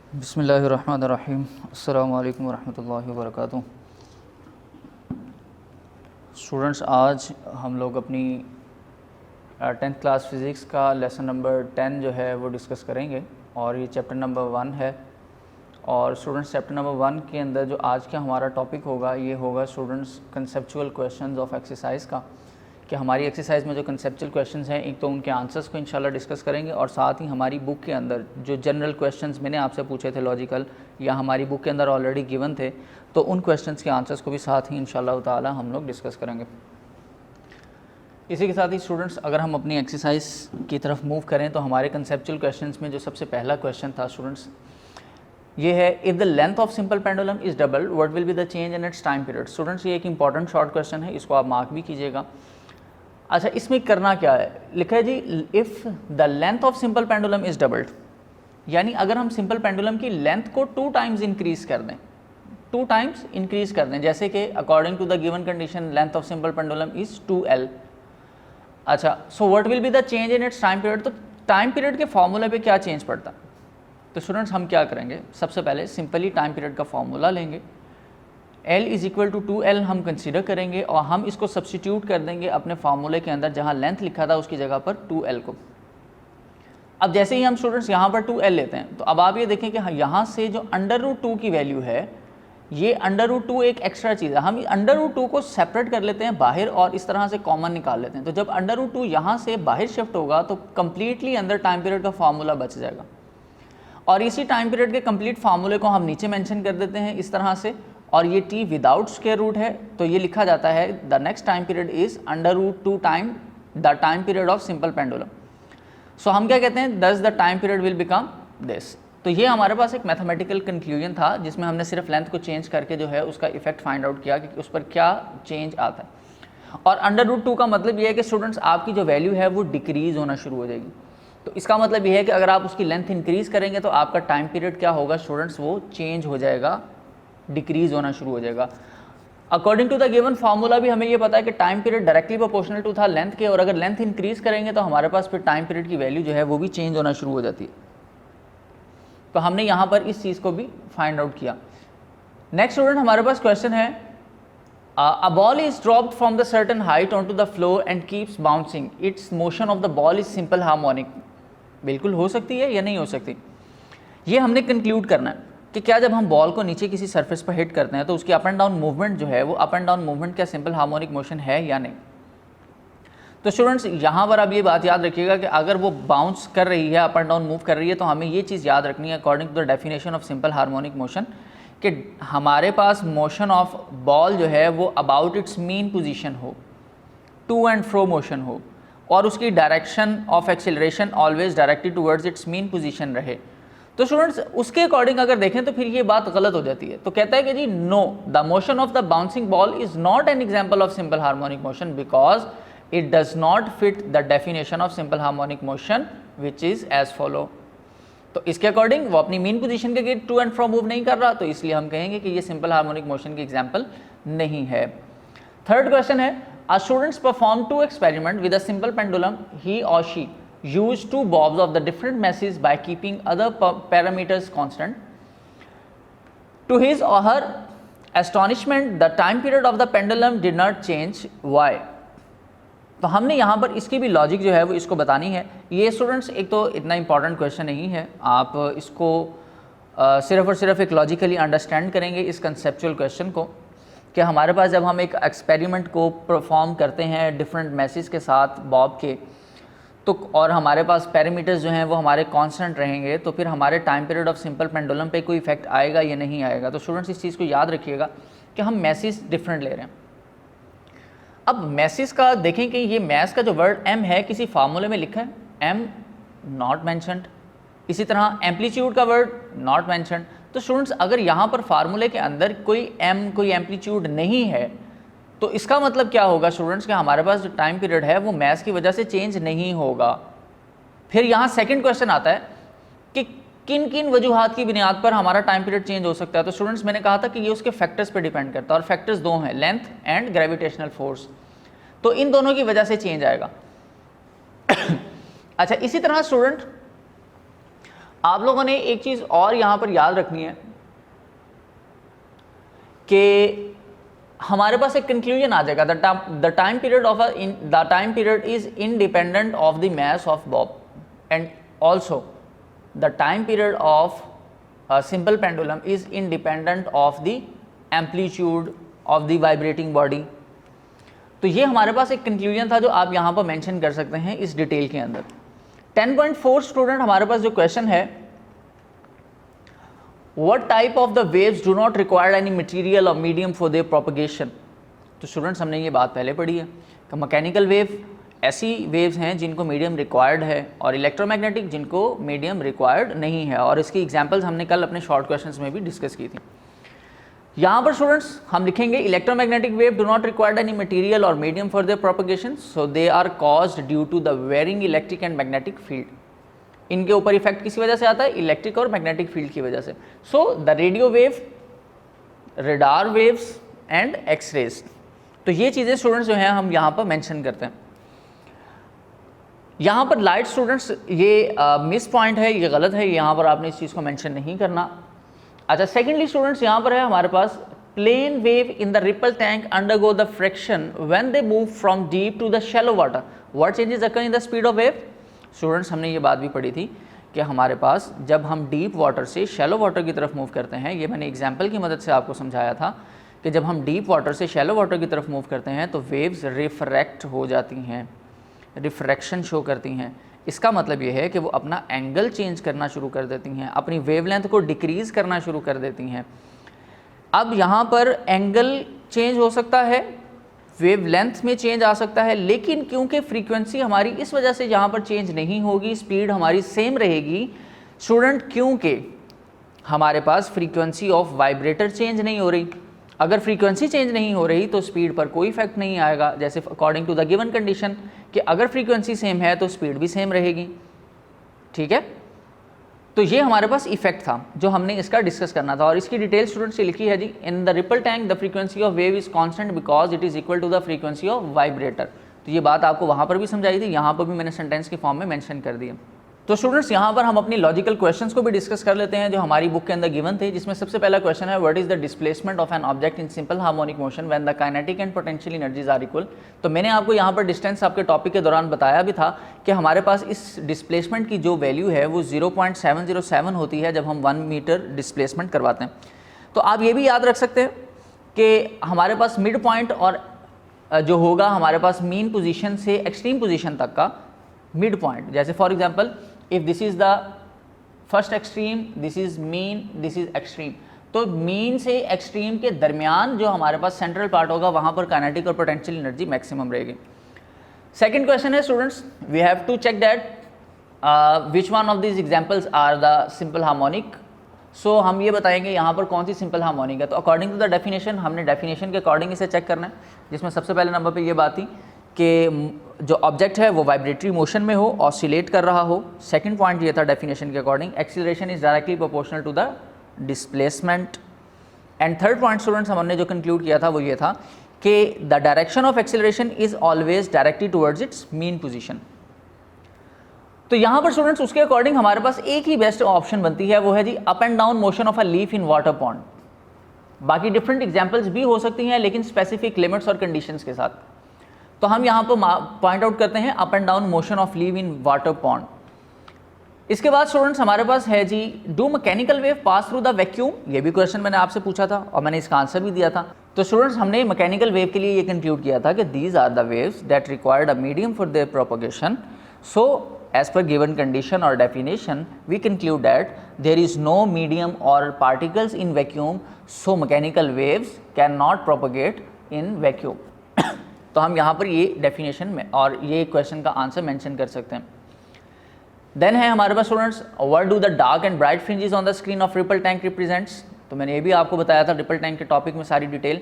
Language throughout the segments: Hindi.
बिस्मिल्लाहिर्रहमानिर्रहीम। अस्सलामु अलैकुम वरहमतुल्लाहि वबरकातुहू। स्टूडेंट्स, आज हम लोग अपनी 10th क्लास फ़िज़िक्स का लेसन नंबर 10 जो है वो डिस्कस करेंगे और ये चैप्टर नंबर 1 है। और स्टूडेंट्स, चैप्टर नंबर 1 के अंदर जो आज का हमारा टॉपिक होगा ये होगा students conceptual questions of exercise का, कि हमारी एक्सरसाइज में जो कंसेप्चुअल क्वेश्चंस हैं एक तो उनके आंसर्स को इंशाल्लाह डिस्कस करेंगे और साथ ही हमारी बुक के अंदर जो जनरल क्वेश्चंस मैंने आपसे पूछे थे लॉजिकल या हमारी बुक के अंदर ऑलरेडी गिवन थे, तो उन क्वेश्चंस के आंसर्स को भी साथ ही इंशाल्लाह ताला हम लोग डिस्कस करेंगे। इसी के साथ ही स्टूडेंट्स, अगर हम अपनी एक्सरसाइज की तरफ मूव करें तो हमारे कंसेप्चुअल क्वेश्चंस में जो सबसे पहला क्वेश्चन था स्टूडेंट्स ये है, if the length of simple pendulum is double what will be the change in its time period. Students, ये एक इंपॉर्टेंट शॉर्ट क्वेश्चन है, इसको आप मार्क भी कीजिएगा। अच्छा, इसमें करना क्या है, लिखा है जी if the length of simple pendulum is doubled, यानी अगर हम सिंपल पेंडुलम की लेंथ को 2 टाइम्स इंक्रीज़ कर दें, 2 टाइम्स इंक्रीज़ कर दें, जैसे कि according to the given condition length of simple pendulum is 2L। अच्छा, so what will be the change in its time period. तो टाइम पीरियड के फॉर्मूले पे क्या चेंज पड़ता, तो स्टूडेंट्स हम क्या करेंगे, सबसे पहले सिंपली टाइम पीरियड का फॉर्मूला लेंगे, L is equal to 2L हम कंसीडर करेंगे और हम इसको सब्सटीट्यूट कर देंगे अपने फार्मूले के अंदर, जहाँ लेंथ लिखा था उसकी जगह पर 2L को। अब जैसे ही हम स्टूडेंट्स यहाँ पर 2L लेते हैं तो अब आप ये देखें कि यहाँ से जो √2 की वैल्यू है, ये √2 एक एक्स्ट्रा चीज़ है, हम √2 को सेपरेट कर लेते हैं बाहर और इस तरह से कॉमन निकाल लेते हैं। तो जब √2 यहाँ से बाहर शिफ्ट होगा तो कम्प्लीटली अंदर टाइम पीरियड का फार्मूला बच जाएगा और इसी टाइम पीरियड के कंप्लीट फार्मूले को हम नीचे मेंशन कर देते हैं इस तरह से, और ये t विदाउट स्क्वायर रूट है तो ये लिखा जाता है the next time period is √2 time the time period of simple pendulum. So हम क्या कहते हैं, thus the time period will become this. तो ये हमारे पास एक मैथमेटिकल कंक्लूजन था जिसमें हमने सिर्फ लेंथ को चेंज करके जो है उसका इफेक्ट फाइंड आउट किया कि उस पर क्या चेंज आता है। और √2 का मतलब ये है कि स्टूडेंट्स आपकी जो वैल्यू है वो डिक्रीज होना शुरू हो जाएगी। तो इसका मतलब ये है कि अगर आप उसकी लेंथ इंक्रीज़ करेंगे तो आपका टाइम पीरियड क्या होगा स्टूडेंट्स, वो चेंज हो जाएगा, डिक्रीज़ होना शुरू हो जाएगा। According to the given formula भी हमें ये पता है कि time period directly proportional to था लेंथ के, और अगर लेंथ इंक्रीज़ करेंगे तो हमारे पास फिर टाइम पीरियड की वैल्यू जो है वो भी चेंज होना शुरू हो जाती है। तो हमने यहाँ पर इस चीज़ को भी फाइंड आउट किया। नेक्स्ट स्टूडेंट, हमारे पास क्वेश्चन है, a ball is dropped from the certain height onto the floor and keeps bouncing. Its motion of the ball is simple harmonic. बिल्कुल हो सकती है या नहीं हो सकती, ये हमने कंक्लूड करना है कि क्या जब हम बॉल को नीचे किसी सरफेस पर हिट करते हैं तो उसकी अप एंड डाउन मूवमेंट जो है वो अप एंड डाउन मूवमेंट क्या सिंपल हार्मोनिक मोशन है या नहीं। तो स्टूडेंट्स यहाँ पर आप ये बात याद रखिएगा कि अगर वो बाउंस कर रही है, अप एंड डाउन मूव कर रही है, तो हमें ये चीज़ याद रखनी है according to the definition of simple harmonic motion कि हमारे पास मोशन ऑफ बॉल जो है वो अबाउट इट्स मीन पोजीशन हो, टू एंड फ्रो मोशन हो, और उसकी direction of acceleration always directed towards its mean position रहे। तो स्टूडेंट्स उसके अकॉर्डिंग अगर देखें तो फिर ये बात गलत हो जाती है। तो कहता है कि जी no, the motion of the bouncing ball is not an example of simple harmonic motion because it does not fit the definition of simple harmonic motion which is as follow. तो इसके अकॉर्डिंग वो अपनी मीन पोजीशन के टू एंड फ्रो मूव नहीं कर रहा, तो इसलिए हम कहेंगे कि ये सिंपल हार्मोनिक मोशन की एग्जांपल नहीं है। थर्ड क्वेश्चन है, a students perform 2 experiment with a simple pendulum. He or she used 2 bobs of the different masses by keeping other parameters constant. To his or her astonishment, the time period of the pendulum did not change. Why? तो हमने यहाँ पर इसकी भी लॉजिक जो है वो इसको बतानी है। ये स्टूडेंट्स एक तो इतना इंपॉर्टेंट क्वेश्चन नहीं है, आप इसको सिर्फ और सिर्फ एक लॉजिकली अंडरस्टैंड करेंगे इस कंसेप्चुअल क्वेश्चन को कि हमारे पास जब हम एक एक्सपेरिमेंट को परफॉर्म करते हैं डिफरेंट मैसेज के साथ बॉब के, तो और हमारे पास पैरामीटर्स जो हैं वो हमारे कांस्टेंट रहेंगे, तो फिर हमारे time period of simple pendulum पे कोई इफेक्ट आएगा या नहीं आएगा। तो स्टूडेंट्स इस चीज़ को याद रखिएगा कि हम मैसेज डिफरेंट ले रहे हैं। अब मैसेज का देखें कि ये मैस का जो वर्ड m है किसी फार्मूले में लिखा है, m नॉट मैंशनड। इसी तरह एम्पलीट्यूड का वर्ड नॉट मैंशनड। तो स्टूडेंट्स अगर यहाँ पर फार्मूले के अंदर कोई कोई एम्पलीट्यूड नहीं है तो इसका मतलब क्या होगा स्टूडेंट्स कि हमारे पास जो टाइम पीरियड है वो मैथ्स की वजह से चेंज नहीं होगा। फिर यहाँ सेकंड क्वेश्चन आता है कि किन किन वजूहात की बुनियाद पर हमारा टाइम पीरियड चेंज हो सकता है। तो स्टूडेंट्स मैंने कहा था कि ये उसके फैक्टर्स पर डिपेंड करता है और फैक्टर्स 2 हैं, लेंथ एंड ग्रेविटेशनल फोर्स। तो इन दोनों की वजह से चेंज आएगा। अच्छा, इसी तरह स्टूडेंट आप लोगों ने एक चीज़ और यहाँ पर याद रखनी है कि हमारे पास एक कंक्लूजन आ जाएगा, the time period is independent of the mass of Bob and also the time period of simple pendulum is independent of the amplitude of the vibrating body. तो ये हमारे पास एक कंक्लूजन था जो आप यहाँ पर मेंशन कर सकते हैं इस डिटेल के अंदर। 10.4 स्टूडेंट हमारे पास जो क्वेश्चन है, What type of the waves do not require any material or medium for their propagation? तो स्टूडेंट्स हमने ये बात पहले पढ़ी है कि मैकेनिकल वेव ऐसी वेव्स हैं जिनको मीडियम रिक्वायर्ड है और इलेक्ट्रोमैग्नेटिक जिनको मीडियम रिक्वायर्ड नहीं है, और इसकी एग्जांपल्स हमने कल अपने शॉर्ट क्वेश्चंस में भी डिस्कस की थी। यहाँ पर स्टूडेंट्स हम लिखेंगे electromagnetic wave do not required any material और medium for their propagation, so they are caused due to the varying electric and magnetic field. इनके ऊपर इफेक्ट किसी वजह से आता है, इलेक्ट्रिक और मैग्नेटिक फील्ड की वजह से। So the radio wave, radar waves and X-rays. तो ये चीज़ें स्टूडेंट्स जो हैं हम यहाँ पर मेंशन करते हैं। यहाँ पर लाइट स्टूडेंट्स ये मिस पॉइंट है, ये गलत है, यहाँ पर आपने इस चीज़ को मेंशन नहीं करना। अच्छा, सेकेंडली स्टूडेंट्स यहाँ पर है हमारे पास plane wave in the ripple tank undergo the friction when they move from deep to the shallow water, what changes occur in the speed of wave. Students हमने ये बात भी पढ़ी थी कि हमारे पास जब हम डीप वाटर से शैलो वाटर की तरफ मूव करते हैं, ये मैंने एग्जांपल की मदद से आपको समझाया था कि जब हम डीप वाटर से शैलो वाटर की तरफ मूव करते हैं तो वेव्स रिफ्रैक्ट हो जाती हैं, रिफ्रैक्शन शो करती हैं। इसका मतलब ये है कि वो अपना एंगल चेंज करना शुरू कर देती हैं, अपनी वेवलेंथ को डिक्रीज़ करना शुरू कर देती हैं। अब यहाँ पर एंगल चेंज हो सकता है, वेवलेंथ में चेंज आ सकता है, लेकिन क्योंकि फ्रीक्वेंसी हमारी इस वजह से यहाँ पर चेंज नहीं होगी, स्पीड हमारी सेम रहेगी स्टूडेंट, क्योंकि हमारे पास फ्रीक्वेंसी ऑफ वाइब्रेटर चेंज नहीं हो रही। अगर फ्रीक्वेंसी चेंज नहीं हो रही तो स्पीड पर कोई इफेक्ट नहीं आएगा, जैसे according to the given condition कि अगर फ्रीक्वेंसी सेम है तो स्पीड भी सेम रहेगी। ठीक है, तो ये हमारे पास इफेक्ट था जो हमने इसका डिस्कस करना था, और इसकी डिटेल स्टूडेंट से लिखी है जी, in the ripple tank the frequency of wave is constant because it is equal to the frequency of vibrator. तो ये बात आपको वहाँ पर भी समझाई थी, यहाँ पर भी मैंने सेंटेंस के फॉर्म में मेंशन कर दिया। तो स्टूडेंट्स यहाँ पर हम अपनी लॉजिकल क्वेश्चंस को भी डिस्कस कर लेते हैं जो हमारी बुक के अंदर गिवन थे, जिसमें सबसे पहला क्वेश्चन है what is the displacement of an object in simple harmonic motion when the kinetic and potential energies are equal. तो मैंने आपको यहाँ पर डिस्टेंस आपके टॉपिक के दौरान बताया भी था कि हमारे पास इस डिस्प्लेसमेंट की जो वैल्यू है वो 0.707 होती है जब हम 1 मीटर डिस्प्लेसमेंट करवाते हैं। तो आप ये भी याद रख सकते हैं कि हमारे पास मिड पॉइंट और जो होगा हमारे पास मीन पोजीशन से एक्सट्रीम पोजीशन तक का मिड पॉइंट, जैसे for example if this is the first extreme, this is mean, this is extreme, तो मीन से एक्सट्रीम के दरमियान जो हमारे पास सेंट्रल पार्ट होगा वहाँ पर काइनेटिक और पोटेंशियल एनर्जी मैक्सिमम रहेगी। सेकंड क्वेश्चन है students, we have to check that which one of this examples are the simple harmonic. So हम ये बताएंगे यहाँ पर कौन सी सिंपल हार्मोनिक है। तो अकॉर्डिंग टू द डेफिनेशन, हमने डेफिनेशन के अकॉर्डिंग इसे चेक करना है, जिसमें सबसे पहले नंबर पे ये बात थी कि जो ऑब्जेक्ट है वो वाइब्रेटरी मोशन में हो, ऑसिलेट कर रहा हो। सेकंड पॉइंट ये था डेफिनेशन के according, acceleration is directly proportional to the displacement. And third point students हमने जो कंक्लूड किया था वो ये था कि the direction of acceleration is always directly towards its mean position. तो यहाँ पर स्टूडेंट्स उसके अकॉर्डिंग हमारे पास एक ही बेस्ट ऑप्शन बनती है, वो है जी up and down motion of a leaf in water pond. बाकी डिफरेंट एग्जाम्पल्स भी हो सकती हैं लेकिन स्पेसिफिक लिमिट्स और कंडीशंस के साथ। तो हम यहाँ पर पॉइंट आउट करते हैं up and down motion of leaf in water pond. इसके बाद स्टूडेंट्स हमारे पास है जी do mechanical wave pass through the vacuum. ये भी क्वेश्चन मैंने आपसे पूछा था और मैंने इसका आंसर भी दिया था। तो स्टूडेंट्स हमने मैकेनिकल वेव के लिए ये कंक्लूड किया था कि these are the waves that required a medium for their propagation. So as per given condition or definition we conclude that there is no medium or particles in vacuum, so mechanical waves cannot propagate in vacuum। तो हम यहाँ पर ये डेफिनेशन में और ये क्वेश्चन का आंसर मेंशन कर सकते हैं। देन है हमारे पास students what do the dark and bright fringes on the screen of ripple tank represents. तो मैंने ये भी आपको बताया था रिपल टैंक के टॉपिक में सारी डिटेल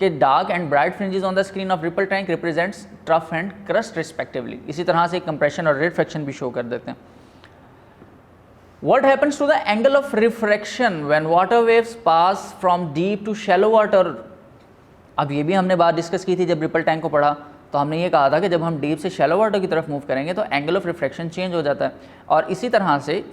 कि dark and bright fringes on the screen of ripple tank represents trough and crust respectively. इसी तरह से कंप्रेशन और रिफ्रैक्शन भी शो कर देते हैं। What happens to the angle of refraction when water waves pass from deep to shallow water. अब ये भी हमने बात डिस्कस की थी जब रिपल टैंक को पढ़ा, तो हमने ये कहा था कि जब हम डीप से शैलो वाटर की तरफ मूव करेंगे तो एंगल ऑफ रिफ्रैक्शन चेंज हो जाता है। और इसी तरह से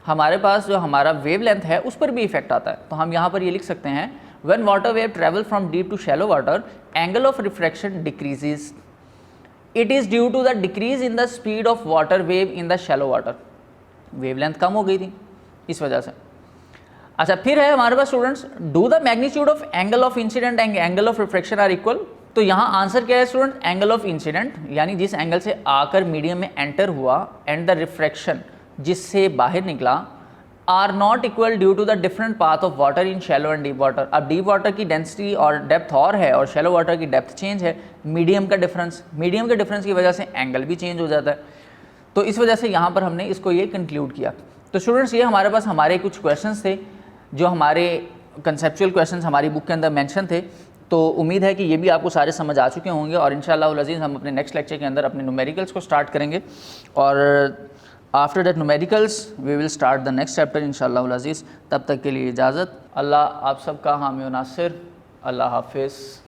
हमारे पास जो हमारा वेव लेंथ है उस पर भी इफेक्ट आता है। तो हम यहाँ पर ये लिख सकते हैं when water wave travel from deep to shallow water angle of refraction decreases, it is due to the decrease in the speed of water wave in the shallow water. Wavelength कम हो गई थी इस वजह से। अच्छा, फिर है हमारे पास students, do the magnitude of angle of incident and angle of refraction are equal. तो यहाँ आंसर क्या है स्टूडेंट, एंगल ऑफ इंसिडेंट यानी जिस एंगल से आकर मीडियम में एंटर हुआ एंड द रिफ्रैक्शन जिससे बाहर निकला are not equal due to the different path of water in shallow and deep water. अब डीप वाटर की डेंसिटी और डेप्थ और है और शैलो वाटर की डेप्थ चेंज है, मीडियम का डिफरेंस, मीडियम के डिफरेंस की वजह से एंगल भी चेंज हो जाता है। तो इस वजह से यहाँ पर हमने इसको ये कंक्लूड किया। तो स्टूडेंट्स ये हमारे पास हमारे कुछ क्वेश्चंस थे जो हमारे कंसेप्चुअल क्वेश्चंस हमारी बुक के अंदर मेंशन थे। तो उम्मीद है कि ये भी आपको सारे समझ आ चुके होंगे और इंशाअल्लाह अज़ीज़ हम अपने नेक्स्ट लेक्चर के अंदर अपने न्यूमेरिकल्स को स्टार्ट करेंगे और after that numericals we will start the next chapter इंशाअल्लाह अज़ीज़। तब तक के लिए इजाज़त। अल्लाह आप सबका हामी व नासिर। अल्लाह हाफिज़।